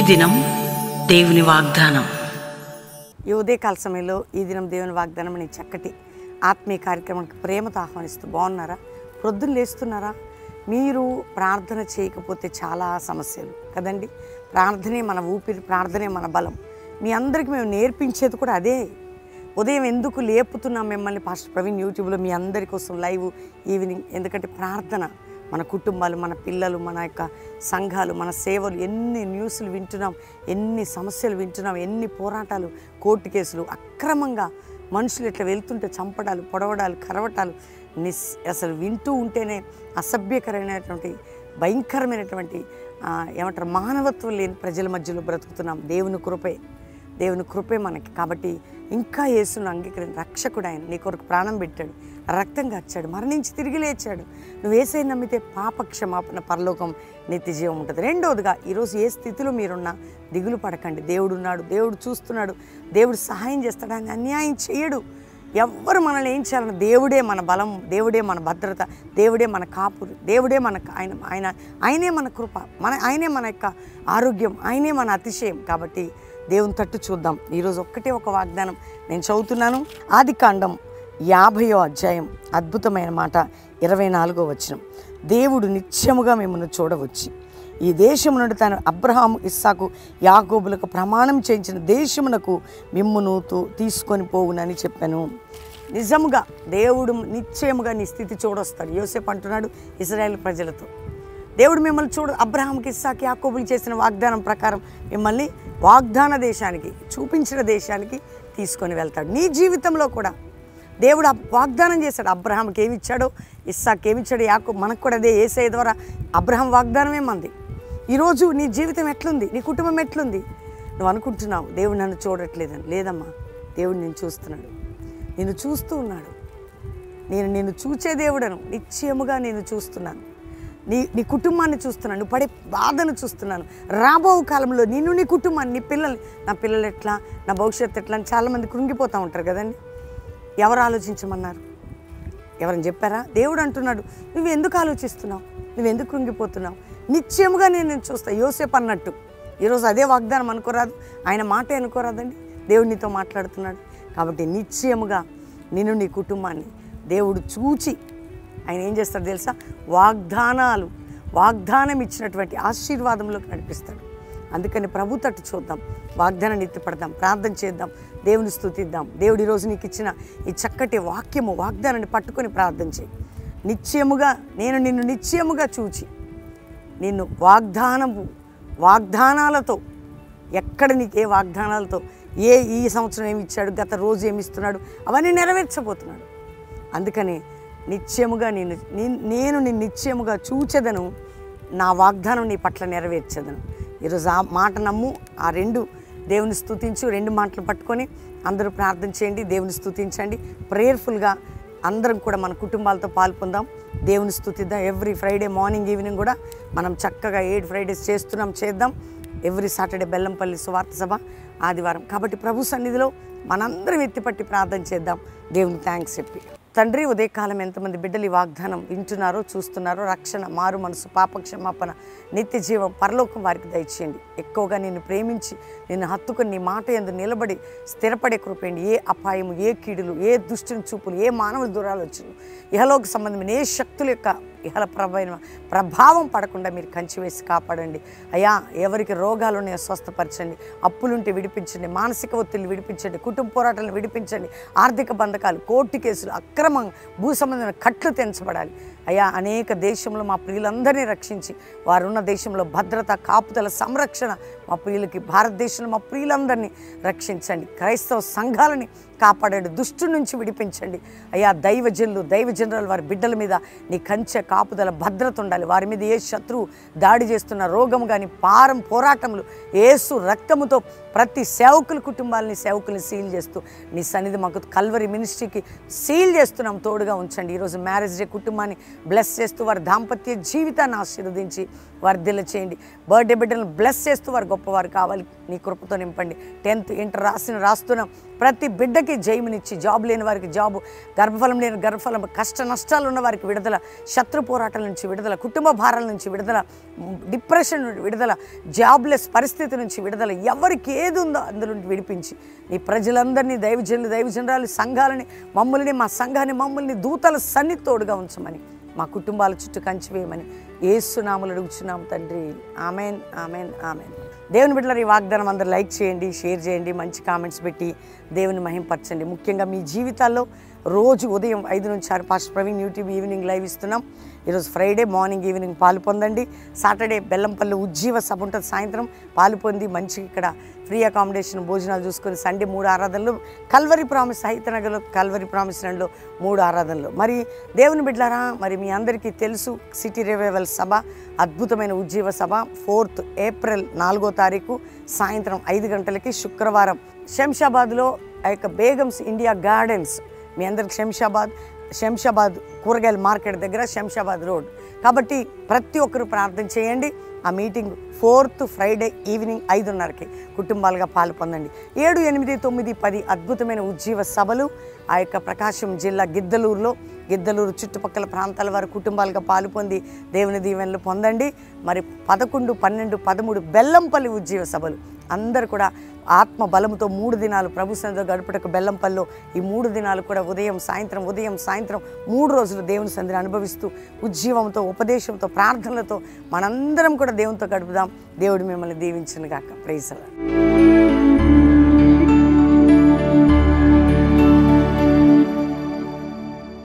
దినం దేవుని వాగ్దానం. ఈ ఉదయకాల సమయంలో ఈ దినం దేవుని వాగ్దానం అనే చక్కటి ఆత్మీయ కార్యక్రమానికి ప్రేమతో ఆహ్వానిస్తూ బాగున్నారా? ప్రొద్దున లేస్తున్నారా? మీరు ప్రార్థన చేయకపోతే చాలా సమస్యలు కదండి. ప్రార్థనే మన ఊపిరి, ప్రార్థనే మన బలం. మీ అందరికీ మేము నేర్పించేది కూడా అదే. ఉదయం ఎందుకు లేపుతున్నాం మిమ్మల్ని పాస్టర్ ప్రవీణ్ యూట్యూబ్లో మీ అందరి కోసం లైవ్ ఈవినింగ్? ఎందుకంటే ప్రార్థన మన కుటుంబాలు, మన పిల్లలు, మన యొక్క సంఘాలు, మన సేవలు, ఎన్ని న్యూస్లు వింటున్నాం, ఎన్ని సమస్యలు వింటున్నాం, ఎన్ని పోరాటాలు, కోర్టు కేసులు, అక్రమంగా మనుషులు ఇట్లా వెళ్తుంటే చంపడాలు, పొడవడాలు, కరవటాలు అసలు వింటూ ఉంటేనే అసభ్యకరమైనటువంటి భయంకరమైనటువంటి ఏమంటారు మానవత్వం లేని ప్రజల మధ్యలో బ్రతుకుతున్నాం. దేవుని కృపే మనకి. కాబట్టి ఇంకా యేసును అంగీకరించి రక్షకుడు ఆయన నీ కొరకు ప్రాణం పెట్టాడు, రక్తం కార్చాడు, మరణించి తిరిగి లేచాడు. నువ్వు యేసయ్యను నమ్మితే పాప క్షమాపణ, పరలోకం, నిత్య జీవం ఉంటుంది. రెండోదిగా ఈరోజు ఏ స్థితిలో మీరున్నా దిగులు పడకండి. దేవుడు ఉన్నాడు, దేవుడు చూస్తున్నాడు, దేవుడు సహాయం చేస్తాడు, ఆయన అన్యాయం చేయడు. ఎవ్వరు మనల్ని ఏం చేయాలని? దేవుడే మన బలం, దేవుడే మన భద్రత, దేవుడే మన కాపురు, దేవుడే మన ఆయనే మన కృప, ఆయనే మన యొక్క ఆరోగ్యం, ఆయనే మన అతిశయం. కాబట్టి దేవుని తట్టు చూద్దాం. ఈరోజు ఒక వాగ్దానం నేను చదువుతున్నాను. ఆదికాండం 50వ అధ్యాయం అద్భుతమైన మాట 24వ వచనం. దేవుడు నిత్యముగా మిమ్మల్ని చూడవచ్చి ఈ దేశము నుండి తను అబ్రహాము, ఇస్సాకు, యాకోబులకు ప్రమాణం చేయించిన దేశమునకు మిమ్మును తీసుకొని పోవునని చెప్పాను. నిజముగా దేవుడు నిశ్చయముగా నీ స్థితి చూడొస్తాడు. యోసేపు అంటున్నాడు ఇశ్రాయేలు ప్రజలతో, దేవుడు మిమ్మల్ని అబ్రహాంకి, ఇస్సాకు, యాకోబులు చేసిన వాగ్దానం ప్రకారం మిమ్మల్ని వాగ్దాన దేశానికి, చూపించిన దేశానికి తీసుకొని వెళ్తాడు. నీ జీవితంలో కూడా దేవుడు వాగ్దానం చేశాడు. అబ్రహాంకి ఏమి ఇచ్చాడో, ఇస్సాకు ఏమి ఇచ్చాడో, యాకోబు మనకు కూడా అదే. యేసయ్య ద్వారా అబ్రహాం వాగ్దానమే మంది. ఈరోజు నీ జీవితం ఎట్లుంది? నీ కుటుంబం ఎట్లుంది? నువ్వు అనుకుంటున్నావు దేవుడు నన్ను చూడట్లేదని. లేదమ్మా, దేవుడు నిన్ను చూస్తున్నాడు, నిన్ను చూస్తూ ఉన్నాడు. నేను నిన్ను చూచే దేవుడను, నిశ్చయముగా నేను చూస్తున్నాను. నీ కుటుంబాన్ని చూస్తున్నాను, నువ్వు పడే బాధను చూస్తున్నాను. రాబో కాలంలో నిన్ను, నీ కుటుంబాన్ని, నీ పిల్లల్ని, నా పిల్లలు ఎట్లా, నా భవిష్యత్తు ఎట్లా అని చాలామంది కృంగిపోతూ ఉంటారు కదండి. ఎవరు ఆలోచించమన్నారు? ఎవరని చెప్పారా? దేవుడు అంటున్నాడు, నువ్వు ఎందుకు ఆలోచిస్తున్నావు, నువ్వు ఎందుకు కృంగిపోతున్నావు? నిశ్చయముగా నేను చూస్తాను. యోసేపు అన్నట్టు ఈరోజు అదే వాగ్దానం అనుకోరాదు, ఆయన మాటే అనుకోరాదండి. దేవుడు నీతో మాట్లాడుతున్నాడు. కాబట్టి నిశ్చయముగా నిన్ను, నీ కుటుంబాన్ని దేవుడు చూచి ఆయన ఏం చేస్తాడు తెలుసా? వాగ్దానం ఇచ్చినటువంటి ఆశీర్వాదంలోకి నడిపిస్తాడు. అందుకని ప్రభు తట్టు చూద్దాం, వాగ్దానాన్ని ఎత్తిపడదాం, ప్రార్థన చేద్దాం, దేవుని స్తుతిద్దాం. దేవుడు ఈరోజు నీకు ఇచ్చిన ఈ చక్కటి వాగ్దానాన్ని పట్టుకొని ప్రార్థన చేయి. నిశ్చయముగా నేను నిన్ను నిశ్చయముగా చూచి నిన్ను వాగ్దానాలతో, ఎక్కడ నీకు ఏ వాగ్దానాలతో, ఈ సంవత్సరం ఏమి ఇచ్చాడు, గత రోజు ఏమి ఇస్తున్నాడు, అవన్నీ నెరవేర్చబోతున్నాడు. అందుకని నిశ్చయముగా నేను నిన్ను నిశ్చయముగా చూచెదను, నా వాగ్దానం నీ పట్ల నెరవేర్చేదను. ఈరోజు ఆ మాట నమ్ము, ఆ రెండు దేవుని స్తుతించు. రెండు మాటలు పట్టుకొని అందరూ ప్రార్థన చేయండి, దేవుని స్తుతించండి. ప్రేయర్ఫుల్గా అందరం కూడా మన కుటుంబాలతో పాల్పొందాం, దేవుని స్తుతిద్దాం. ఎవ్రీ ఫ్రైడే మార్నింగ్ ఈవినింగ్ కూడా మనం చక్కగా 8 ఫ్రైడేస్ చేద్దాం. ఎవ్రీ సాటర్డే బెల్లంపల్లి సువార్త సభ, ఆదివారం. కాబట్టి ప్రభు సన్నిధిలో మనందరం ఎత్తిపట్టి ప్రార్థన చేద్దాం, దేవుని థ్యాంక్స్ చెప్పి. తండ్రి, ఉదయకాలం ఎంతమంది బిడ్డలు ఈ వాగ్దానం వింటున్నారో, చూస్తున్నారో, రక్షణ, మారు మనసు, పాప క్షమాపణ, నిత్య జీవం, పరలోకం వారికి దయచేయండి. ఎక్కువగా నిన్ను ప్రేమించి నిన్ను హత్తుకొని నీ మాట యందు నిలబడి స్థిరపడే కృపేయండి. ఏ అపాయము, ఏ కీడులు, ఏ దుష్టుని చూపులు, ఏ మానవ దూరాలు వచ్చిన ఇహలోక సంబంధమైన ఏ శక్తుల యొక్క ఇహల ప్రభావం పడకుండా మీరు కంచి వేసి కాపాడండి. అయ్యా, ఎవరికి రోగాలు ఉన్నాయో స్వస్థపరచండి, అప్పులుంటే విడిపించండి, మానసిక ఒత్తిళ్ళు విడిపించండి, కుటుంబ పోరాటాలను విడిపించండి, ఆర్థిక బంధకాలు, కోర్టు కేసులు, అక్రమం, భూ సంబంధమైన కట్లు తెంచబడాలి. అయ్యా, అనేక దేశంలో మా ప్రియులందరినీ రక్షించి వారున్న దేశంలో భద్రత, కాపుదల, సంరక్షణ మా ప్రియులకి, భారతదేశంలో మా ప్రియులందరినీ రక్షించండి. క్రైస్తవ సంఘాలని కాపాడండి, దుష్టు నుంచి విడిపించండి. అయ్యా, దైవజనులు వారి బిడ్డల మీద నీ కంచె, కాపుదల, భద్రత ఉండాలి. వారి మీద ఏ శత్రువు దాడి చేస్తున్న రోగం కానీ పోరాటములు యేసు రక్తముతో ప్రతి సేవకుల్ని సీల్ చేస్తూ నీ సన్నిధి మాకు కల్వరి మినిస్ట్రీకి సీల్ చేస్తున్నాం. తోడుగా ఉంచండి. ఈరోజు మ్యారేజ్ డే కుటుంబాన్ని బ్లెస్ చేస్తూ వారి దాంపత్య జీవితాన్ని ఆశీర్వదించి వర్ధిల్ల చేయండి. బర్త్డే బిడ్డలను బ్లెస్ చేస్తూ వారు గొప్పవారు కావాలి, నీ కృపతో నింపండి. 10th ఇంటర్ రాస్తున్నాం ప్రతి బిడ్డకి జయమునిచ్చి, జాబ్ లేని వారికి జాబు, గర్భఫలం లేని గర్భఫలం, కష్ట నష్టాలు ఉన్న వారికి విడుదల, శత్రు పోరాటాల నుంచి విడుదల, కుటుంబ భారాల నుంచి విడుదల, డిప్రెషన్ నుండి విడుదల, జాబ్లెస్ పరిస్థితి నుంచి విడుదల, ఎవరికి ఏది ఉందో అందులో నుండి విడిపించి నీ ప్రజలందరినీ, దైవజనులు, దైవజనరాలు, సంఘాలని, మమ్మల్ని, మా సంఘాన్ని, మమ్మల్ని దూతల సన్నితోడుగా ఉంచమని, మా కుటుంబాల చుట్టూ కంచివేయమని యేసు నామములో అడుగుచున్నాము తండ్రి. Amen, amen, amen. దేవుని బిడ్డలారా, ఈ వాగ్దానం అందరూ లైక్ చేయండి, షేర్ చేయండి, మంచి కామెంట్స్ పెట్టి దేవుని మహింపరచండి. ముఖ్యంగా మీ జీవితాల్లో రోజు ఉదయం 5 నుంచి 6 pastor Praveen YouTube evening live ఇస్తున్నాం. ఈరోజు ఫ్రైడే మార్నింగ్ ఈవినింగ్ పాలు పొందండి. సాటర్డే బెల్లంపల్లి ఉజ్జీవ సభ ఉంటుంది, సాయంత్రం పాలు పొంది మంచి ఇక్కడ ఫ్రీ అకామిడేషన్ భోజనాలు చూసుకొని సండే 3 ఆరాధనలు, కల్వరి ప్రామిస్ హైతనగర్లో కల్వరి ప్రామిస్ ల్యాండ్లో 3 ఆరాధనలు. మరి దేవుని బిడ్డలారా, మరి మీ అందరికీ తెలుసు సిటీ రివైవల్ సభ, అద్భుతమైన ఉజ్జీవ సభ 4th ఏప్రిల్ 4వ తారీఖు సాయంత్రం 5 గంటలకి, శుక్రవారం శంషాబాద్లో ఆ యొక్క బేగమ్స్ ఇండియా గార్డెన్స్. మీ అందరికి శంషాబాద్ కూరగాయల మార్కెట్ దగ్గర శంషాబాద్ రోడ్. కాబట్టి ప్రతి ఒక్కరు ప్రార్థన చేయండి. ఆ మీటింగ్ 4th ఫ్రైడే ఈవినింగ్ 5:30కి కుటుంబాలుగా పాలు పొందండి. 7, 8, 9, 10 అద్భుతమైన ఉజ్జీవ సభలు ఆ యొక్క ప్రకాశం జిల్లా గిద్దలూరు చుట్టుపక్కల ప్రాంతాల వారి కుటుంబాలుగా పాలు పొంది దేవుని దీవెనలు పొందండి. మరి 11, 12, 13 బెల్లంపల్లి ఉజ్జీవ సభలు. అందరూ కూడా ఆత్మ బలముతో 3 దినాలు ప్రభు సన్నిధిలో గడుపుటకు బెల్లంపల్లిలో ఈ 3 దినాలు కూడా ఉదయం సాయంత్రం 3 రోజులు దేవుని సన్నిధిని అనుభవిస్తూ ఉజ్జీవంతో, ఉపదేశంతో, ప్రార్థనలతో మనందరం కూడా దేవునితో గడుపుదాం. దేవుడు మిమ్మల్ని దీవించును గాక. Praise the lord.